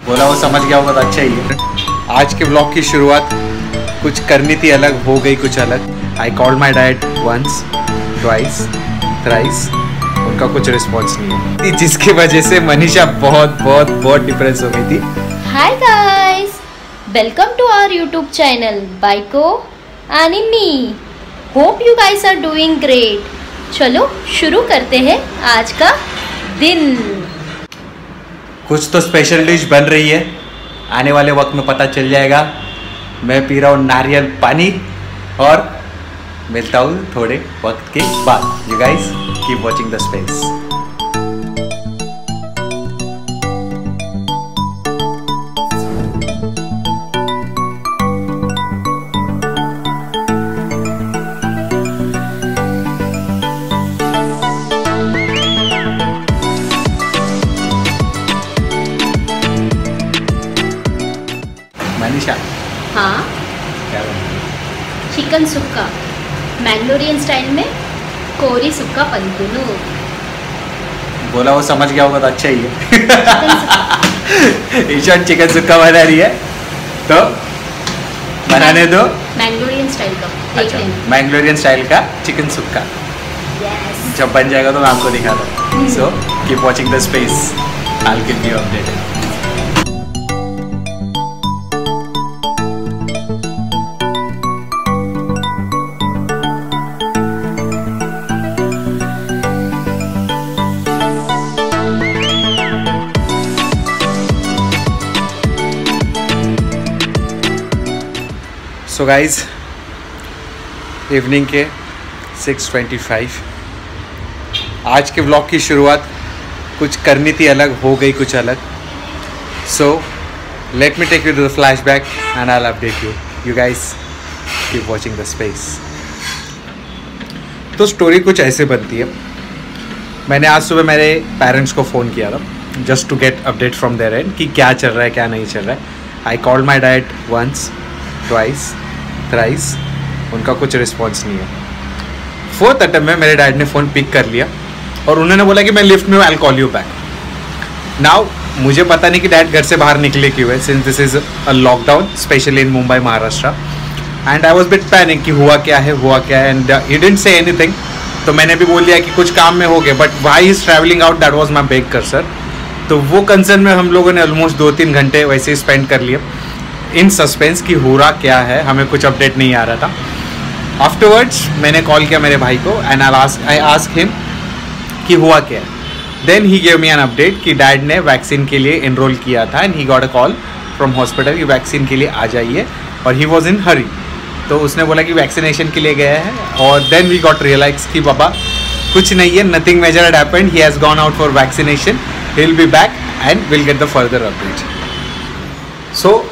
बोला वो समझ गया होगा तो अच्छा ही है। आज के ब्लॉग की शुरुआत कुछ करनी थी अलग, हो गई कुछ अलग। I called my dad once twice thrice, उनका कुछ रिस्पॉन्स नहीं है, जिसकी वजह से मनीषा बहुत डिप्रेस हो गई थी। Hi guys, welcome to our YouTube channel Baiko and Inni. Hope you guys are doing great. चलो शुरू करते हैं आज का दिन। कुछ तो स्पेशल डिश बन रही है, आने वाले वक्त में पता चल जाएगा। मैं पी रहा हूँ नारियल पानी और मिलता हूँ थोड़े वक्त के बाद। You guys keep watching the space. Manisha, हाँ, क्या चिकन सुक्का मैंगलोरियन स्टाइल में कोरी सुक्का पंतुनु। बोला वो समझ गया होगा तो अच्छा ही है। ईशान चिकन सुक्का बना रही है तो बनाने दो। मैंगलोरियन स्टाइल का देख अच्छा, लेना। मैंगलोरियन स्टाइल का चिकन सुक्का यस। जब बन जाएगा तो मैं आपको दिखा दूँ। So keep watching the space, I will keep you updated. So guys, evening के 6:25। आज के व्लॉग की शुरुआत कुछ करनी थी अलग, हो गई कुछ अलग। So let me take you to the flashback and I will update you. You guys keep watching the space. तो स्टोरी कुछ ऐसे बनती है। मैंने आज सुबह मेरे पेरेंट्स को फ़ोन किया था just to get update from there and कि क्या चल रहा है क्या नहीं चल रहा है। I called my dad once twice thrice, उनका कुछ रिस्पॉन्स नहीं है। फोर्थ अटेम्प्ट में मेरे डैड ने फ़ोन पिक कर लिया और उन्होंने बोला कि मैं लिफ्ट में हूँ, I will call you back. Now मुझे पता नहीं कि डैड घर से बाहर निकले क्यों है, since this is a lockdown specially in Mumbai Maharashtra. And I was bit panic कि हुआ क्या है and he didn't say anything. तो मैंने भी बोल दिया कि कुछ काम में हो गया, but why is travelling out, that was my big concern. तो वो कंसर्न में हम लोगों ने ऑलमोस्ट 2-3 घंटे वैसे ही स्पेंड कर लिए इन सस्पेंस कि हो रहा क्या है, हमें कुछ अपडेट नहीं आ रहा था। आफ्टरवर्ड्स मैंने कॉल किया मेरे भाई को एंड आई आस्क हिम कि हुआ क्या है। Then he gave me an update कि डैड ने वैक्सीन के लिए इनरोल किया था and he got a call from hospital कि वैक्सीन के लिए आ जाइए, और ही वॉज इन हरी। तो उसने बोला कि वैक्सीनेशन के लिए गया है। और देन वी गॉट रियलाइज कि बाबा कुछ नहीं है, nothing major had happened, he has gone out for vaccination, he will be back and will get the further update. So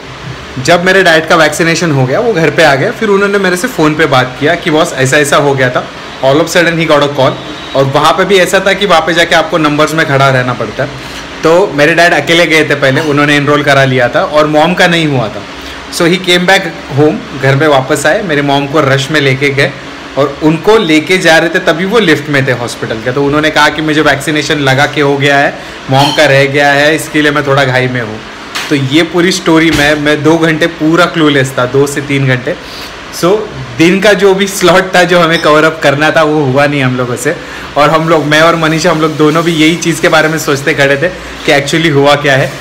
जब मेरे डैड का वैक्सीनेशन हो गया, वो घर पे आ गया, फिर उन्होंने मेरे से फ़ोन पे बात किया कि बॉस ऐसा ऐसा हो गया था। All of sudden he got a call, और वहाँ पे भी ऐसा था कि वहाँ पे जाके आपको नंबर्स में खड़ा रहना पड़ता है। तो मेरे डैड अकेले गए थे पहले, उन्होंने इनरोल करा लिया था और मॉम का नहीं हुआ था। सो ही केम बैक होम, घर पे वापस आए, मेरे मॉम को रश में लेके गए और उनको लेके जा रहे थे तभी वो लिफ्ट में थे हॉस्पिटल के। तो उन्होंने कहा कि मुझे वैक्सीनेशन लगा के हो गया है, मॉम का रह गया है, इसके लिए मैं थोड़ा घाई में हूँ। तो ये पूरी स्टोरी में मैं 2 घंटे पूरा क्लूलेस था, 2 से 3 घंटे। सो दिन का जो भी स्लॉट था जो हमें कवर अप करना था वो हुआ नहीं हम लोगों से। और हम लोग, मैं और मनीषा, हम लोग दोनों भी यही चीज़ के बारे में सोचते खड़े थे कि एक्चुअली हुआ क्या है।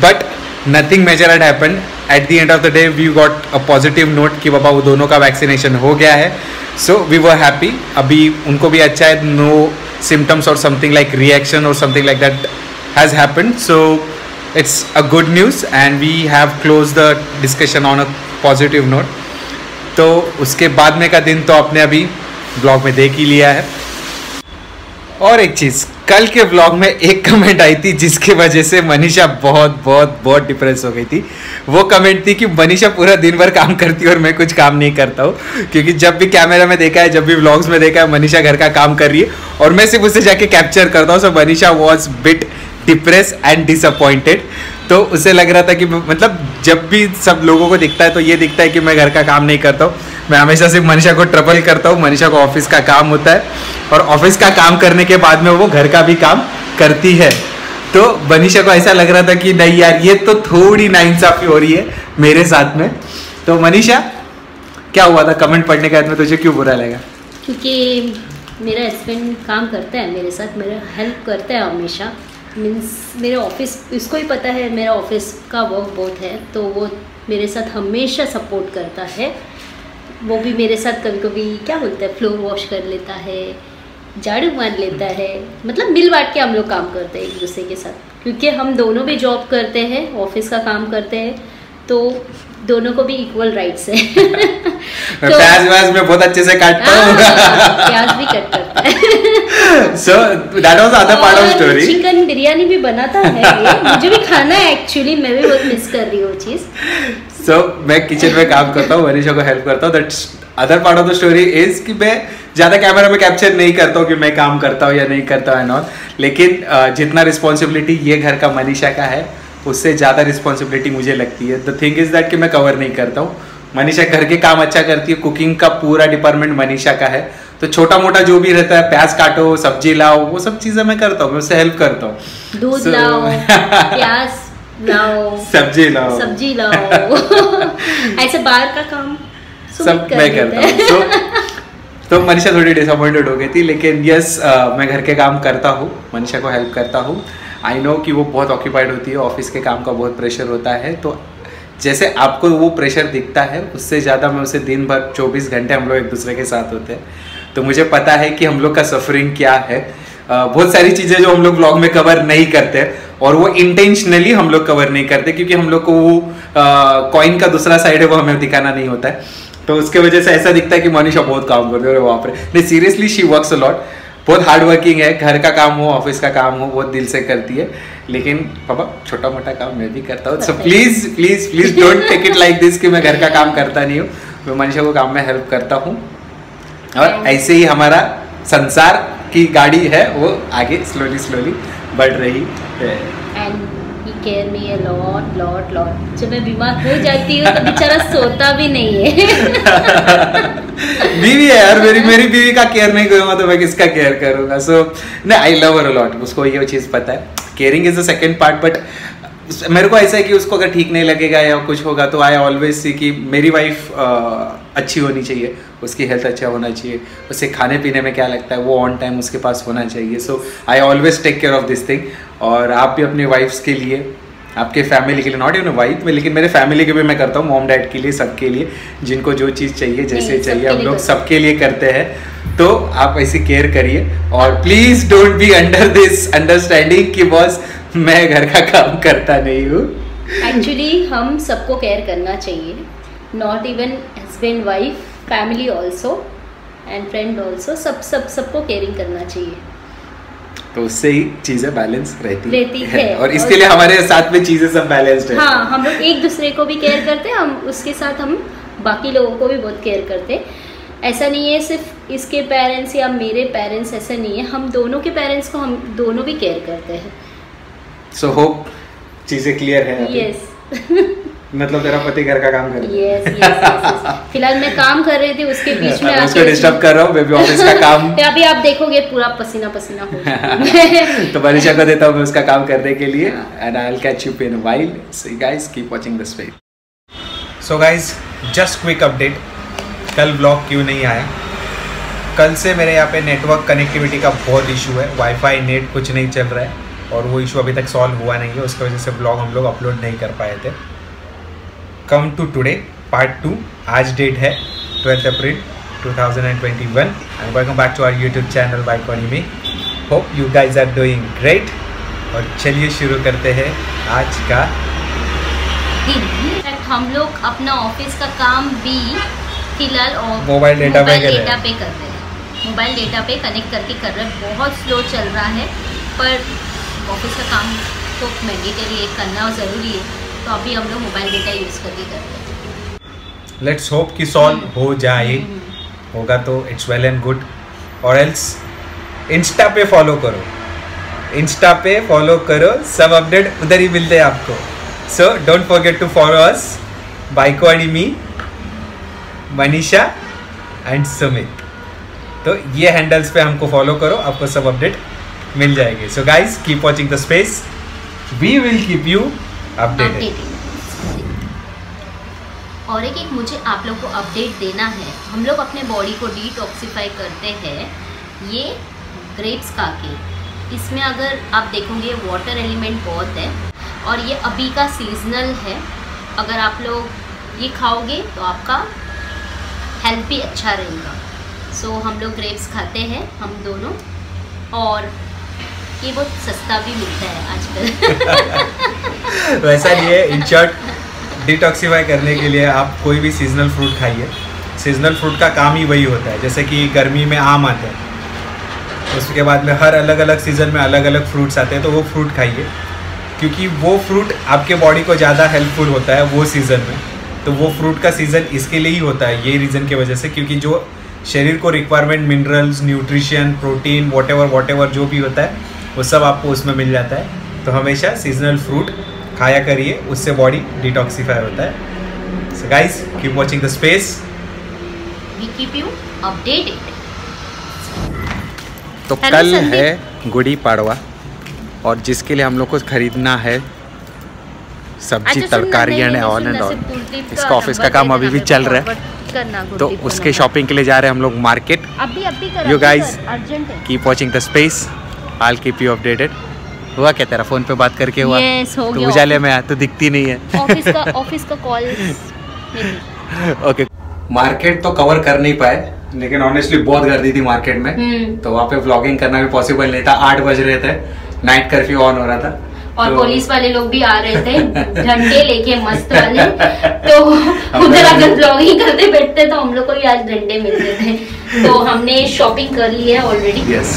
But nothing major had happened. At the end of the day we got a positive note कि बाबा वो दोनों का वैक्सीनेशन हो गया है। So we were happy. अभी उनको भी अच्छा है, नो सिम्टम्स और समथिंग लाइक रिएक्शन और something like that has happened. So it's a good news and we have closed the discussion on a positive note। तो उसके बाद में का दिन तो आपने अभी ब्लॉग में देख ही लिया है। और एक चीज़, कल के ब्लॉग में एक कमेंट आई थी जिसके वजह से मनीषा बहुत डिप्रेस हो गई थी। वो कमेंट थी कि मनीषा पूरा दिन भर काम करती है और मैं कुछ काम नहीं करता हूँ, क्योंकि जब भी कैमरा में देखा है, जब भी व्लॉग्स में देखा है, मनीषा घर का काम कर रही है और मैं सिर्फ उससे जाके कैप्चर करता हूँ। So Manisha was bit depress and disappointed. तो उसे लग रहा था कि मतलब जब भी सब लोगों को दिखता है तो ये दिखता है कि मैं घर का काम नहीं करता हूँ, मैं हमेशा सिर्फ मनीषा को ट्रबल करता हूँ। मनीषा को ऑफिस का काम होता है और ऑफिस का काम करने के बाद में वो घर का भी काम करती है। तो मनीषा को ऐसा लग रहा था कि नहीं यार ये तो थोड़ी नाइंसाफी हो रही है मेरे साथ में। तो मनीषा क्या हुआ था कमेंट पढ़ने के बाद में तुझे क्यों बुरा लगा? क्योंकि मेरा हस्बैंड काम करता है मेरे साथ, मेरा हेल्प करता है हमेशा। मीन्स मेरे ऑफिस, इसको ही पता है मेरा ऑफिस का वर्क बहुत है, तो वो मेरे साथ हमेशा सपोर्ट करता है। वो भी मेरे साथ कभी कभी क्या बोलता है, फ्लोर वॉश कर लेता है, झाड़ू मार लेता है। मतलब मिल बांट के हम लोग काम करते हैं एक दूसरे के साथ, क्योंकि हम दोनों भी जॉब करते हैं, ऑफिस का काम करते हैं, तो दोनों को भी इक्वल राइट्स है। तो प्याज व्याज में बहुत अच्छे से काटता हूँ। प्याज भी कट करता है। So that was other part of story. Chicken biryani भी बनाता है ये, मुझे भी खाना है एक्चुअली, मैं भी बहुत मिस कर रही हूँ वो चीज़। So मैं किचन में काम करता हूँ, मनीषा को हेल्प करता हूँ। That's other part of the story is कि मैं ज़्यादा कैमरा में कैप्चर नहीं करता हूँ कि मैं काम करता हूँ या नहीं करता हूँ एंड ऑल, लेकिन जितना रिस्पॉन्सिबिलिटी ये घर का मनीषा का है उससे ज़्यादा रिस्पॉन्सिबिलिटी मुझे लगती है। द थिंग इज दैट कि मैं कवर नहीं करता हूँ। मनीषा घर के काम अच्छा करती है, कुकिंग का पूरा डिपार्टमेंट मनीषा का है, तो छोटा मोटा जो भी रहता है, प्याज काटो, सब्जी लाओ, वो सब चीज़ें मैं करता हूँ, मैं उससे हेल्प करता हूँ। दूध लाओ, प्याज लाओ, सब्जी लाओ ऐसे बाहर का काम सब मैं करता हूँ। तो मनीषा थोड़ी डिसअपॉइंटेड हो गई थी, लेकिन यस मैं घर के काम करता हूँ, मनीषा को हेल्प करता हूँ। आई नो कि वो बहुत ऑक्यूपाइड होती है, ऑफिस के काम का बहुत प्रेशर होता है, तो जैसे आपको वो प्रेशर दिखता है उससे ज़्यादा मैं उसे दिन भर 24 घंटे हम लोग एक दूसरे के साथ होते हैं, तो मुझे पता है कि हम लोग का सफरिंग क्या है। बहुत सारी चीज़ें जो हम लोग व्लॉग में कवर नहीं करते, और वो इंटेंशनली हम लोग कवर नहीं करते, क्योंकि हम लोग को वो कॉइन का दूसरा साइड है वो हमें दिखाना नहीं होता है, तो उसके वजह से ऐसा दिखता है कि मनीषा बहुत काम करती है। वहाँ पर नहीं, seriously she works a lot, बहुत हार्ड वर्किंग है, घर का काम हो, ऑफिस का काम हो, बहुत दिल से करती है। लेकिन पापा छोटा मोटा काम मैं भी करता हूँ, so please please please don't take it like this कि मैं घर का काम करता नहीं हूँ, मैं मनीषा को काम में हेल्प करता हूँ। और ऐसे ही हमारा संसार की गाड़ी है वो आगे स्लोली स्लोली बढ़ रही है। Care me a lot. जब मैं बीमार हो जाती हूँ तो बेचारा सोता भी नहीं है। बीवी है यार, मेरी बीवी का केयर नहीं करूंगा तो मैं किसका केयर करूंगा। सो नहीं, I love her a lot, उसको ये चीज़ पता है। Caring is the second part, but मेरे को ऐसा है कि उसको अगर ठीक नहीं लगेगा या कुछ होगा तो आई ऑलवेज सी कि मेरी वाइफ अच्छी होनी चाहिए, उसकी हेल्थ अच्छा होना चाहिए, उसे खाने पीने में क्या लगता है वो ऑन टाइम उसके पास होना चाहिए। So I always take care of this thing. और आप भी अपने वाइफ्स के लिए, आपके फैमिली के लिए, नॉट इवन वाइफ में, लेकिन मेरे फैमिली के भी मैं करता हूँ, मॉम डैड के लिए, सबके लिए, जिनको जो चीज़ चाहिए जैसे चाहिए हम लोग सबके लिए करते हैं। तो आप ऐसी केयर करिए, और please don't be under this understanding कि बॉस मैं घर का काम करता नहीं हूँ। एक्चुअली हम सबको केयर करना चाहिए, not even husband wife, family also and friend also, सबको केयरिंग करना चाहिए, तो उससे ही चीजें बैलेंस रहती है। और इसके लिए हमारे साथ में चीजें सब बैलेंस्ड है। हाँ, हम लोग एक दूसरे को भी केयर करते हैं, हम उसके साथ हम बाकी लोगों को भी बहुत केयर करते हैं। ऐसा नहीं है सिर्फ इसके पेरेंट्स या मेरे पेरेंट्स, ऐसा नहीं है, हम दोनों के पेरेंट्स को हम दोनों भी केयर करते हैं। सो होप चीजें क्लियर है। यस मतलब तेरा पति घर का काम कर रहा है। यस। फिलहाल मैं काम कर रही थी, उसके बीच में उसको डिस्टर्ब कर रहा हूँ, बेबी ऑफिस का काम। अभी आप देखोगे पूरा पसीना पसीना हो। तो मनीषा को देता हूँ मैं उसका काम करने के लिए, and I will catch you in a while. So guys keep watching this video. So guys just quick update, कल व्लॉग क्यों नहीं आया? कल से मेरे यहाँ पे नेटवर्क कनेक्टिविटी का बहुत इशू है, वाईफाई नेट कुछ नहीं चल रहा है, और वो इशू अभी तक सॉल्व हुआ नहीं है, उसकी वजह से ब्लॉग हम लोग अपलोड नहीं कर पाए थे। कम टू टुडे पार्ट 2, आज डेट है 12 April 2021, and welcome back to our YouTube channel बाइको एनिमी। Hope you guys are doing great. और चलिए शुरू करते हैं आज का। हम लोग अपना ऑफिस का काम भी फिलहाल मोबाइल डेटा पे कर रहे हैं, मोबाइल डेटा पे कनेक्ट करके कर रहे हैं। बहुत स्लो चल रहा है, पर ऑफिस का काम तो मैंडेटरी करना ज़रूरी है, तो अभी हम लोग मोबाइल डेटा यूज़ करके कर रहे हैं। लेट्स होप कि सॉल्व हो जाए, होगा तो इट्स वेल एंड गुड, और एल्स इंस्टा पे फॉलो करो, इंस्टा पे फॉलो करो, सब अपडेट उधर ही मिलते हैं आपको। So don't forget to follow us, बाइको एनिमी, मनीषा एंड सुमित। तो ये हैंडल्स पे हमको फॉलो करो, आपको सब अपडेट मिल जाएंगे। So guys keep watching the space. We will keep you updated. और एक मुझे आप लोग को अपडेट देना है। हम लोग अपने बॉडी को डिटॉक्सिफाई करते हैं ये ग्रेप्स खा के। इसमें अगर आप देखोगे वाटर एलिमेंट बहुत है और ये अभी का सीजनल है। अगर आप लोग ये खाओगे तो आपका हेल्थ भी अच्छा रहेगा। सो हम लोग ग्रेप्स खाते हैं हम दोनों, और ये बहुत सस्ता भी मिलता है आजकल। वैसा नहीं है, इन शॉर्ट डिटॉक्सिफाई करने के लिए आप कोई भी सीजनल फ्रूट खाइए। सीजनल फ्रूट का काम ही वही होता है। जैसे कि गर्मी में आम आते हैं, उसके बाद में हर अलग अलग सीज़न में अलग अलग फ्रूट्स आते हैं, तो वो फ्रूट खाइए, क्योंकि वो फ्रूट आपके बॉडी को ज़्यादा हेल्पफुल होता है वो सीज़न में। तो वो फ्रूट का सीज़न इसके लिए ही होता है, ये रीज़न की वजह से, क्योंकि जो शरीर को requirement minerals, nutrition, protein, what ever जो भी होता है वो सब आपको उसमें मिल जाता है। तो हमेशा सीजनल फ्रूट खाया करिए, उससे बॉडी डिटॉक्सिफाई होता है। So guys, keep watching the space, we keep you updated. तो कल है गुड़ी पाड़वा, और जिसके लिए हम लोग को खरीदना है सब्जी, तरकारी एंड ऑल एंड ऑल। इसका ऑफिस का काम अभी भी चल रहा है, तो उसके शॉपिंग के लिए जा रहे हैं हम लोग market. You guys keep watching the space, I will keep you updated. हुआ क्या तेरा फोन पे बात करके हुआ? yes, हो तो गया। उजाले में तो दिखती नहीं है। ऑफिस का कॉल। ओके, मार्केट तो कवर कर नहीं पाए, लेकिन ऑनेस्टली बहुत गर्दी थी मार्केट में, तो वहाँ पे व्लॉगिंग करना भी पॉसिबल नहीं था। 8 बज रहे थे, नाइट कर्फ्यू ऑन हो रहा था, और तो पुलिस वाले लोग भी आ रहे थे डंडे लेके मस्त वाले। तो उधर अगर ब्लॉगिंग करते बैठते तो हम लोग को भी आज डंडे मिलते थे। तो हमने शॉपिंग कर ली है ऑलरेडी। यस,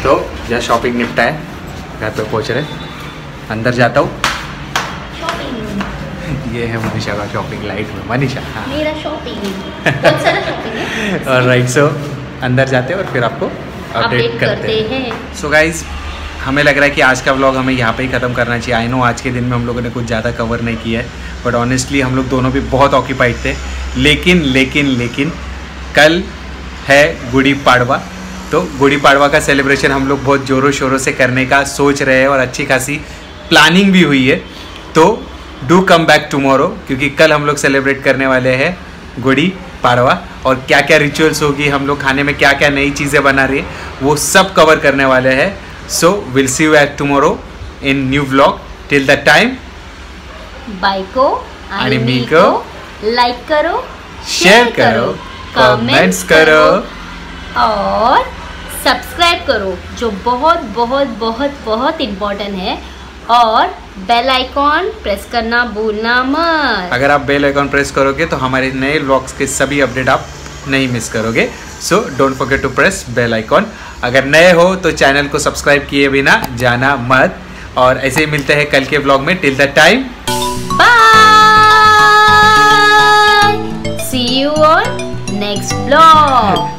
तो जहाँ शॉपिंग निपटा है, घर पे पहुँच रहे, अंदर जाता हूँ। शॉपिंग, ये है मनीषा का शॉपिंग लाइट में। मनीषा, हाँ, मेरा शॉपिंग बहुत सारा शॉपिंग है। ऑलराइट, सो अंदर जाते हैं और फिर आपको अपडेट करते हैं। सो गाइज, हमें लग रहा है कि आज का व्लॉग हमें यहाँ पे ही ख़त्म करना चाहिए। आई नो आज के दिन में हम लोगों ने कुछ ज़्यादा कवर नहीं किया है, बट ऑनेस्टली हम लोग दोनों भी बहुत ऑक्यूपाइड थे। लेकिन कल है गुड़ी पाड़वा, तो गुड़ी पाड़वा का सेलिब्रेशन हम लोग बहुत ज़ोरों शोरों से करने का सोच रहे हैं, और अच्छी खासी प्लानिंग भी हुई है। तो डू कम बैक टुमारो, क्योंकि कल हम लोग सेलिब्रेट करने वाले हैं गुड़ी पाड़वा, और क्या क्या रिचुअल्स होगी, हम लोग खाने में क्या क्या नई चीज़ें बना रही है, वो सब कवर करने वाले हैं। So will see you at tomorrow in new vlog. Till the time, bye को आणि मी को लाइक करो, शेयर करो, कमेंट्स करो और सब्सक्राइब करो, जो बहुत बहुत बहुत बहुत इम्पोर्टेंट है। और बेल आइकॉन प्रेस करना भूलना मत। अगर आप बेल आइकॉन प्रेस करोगे तो हमारे नए व्लॉग्स के सभी अपडेट आप नहीं मिस करोगे। So don't forget to press bell icon. अगर नए हो तो चैनल को सब्सक्राइब किए बिना जाना मत। और ऐसे ही मिलते हैं कल के व्लॉग में। Till the time, bye, see you on next vlog.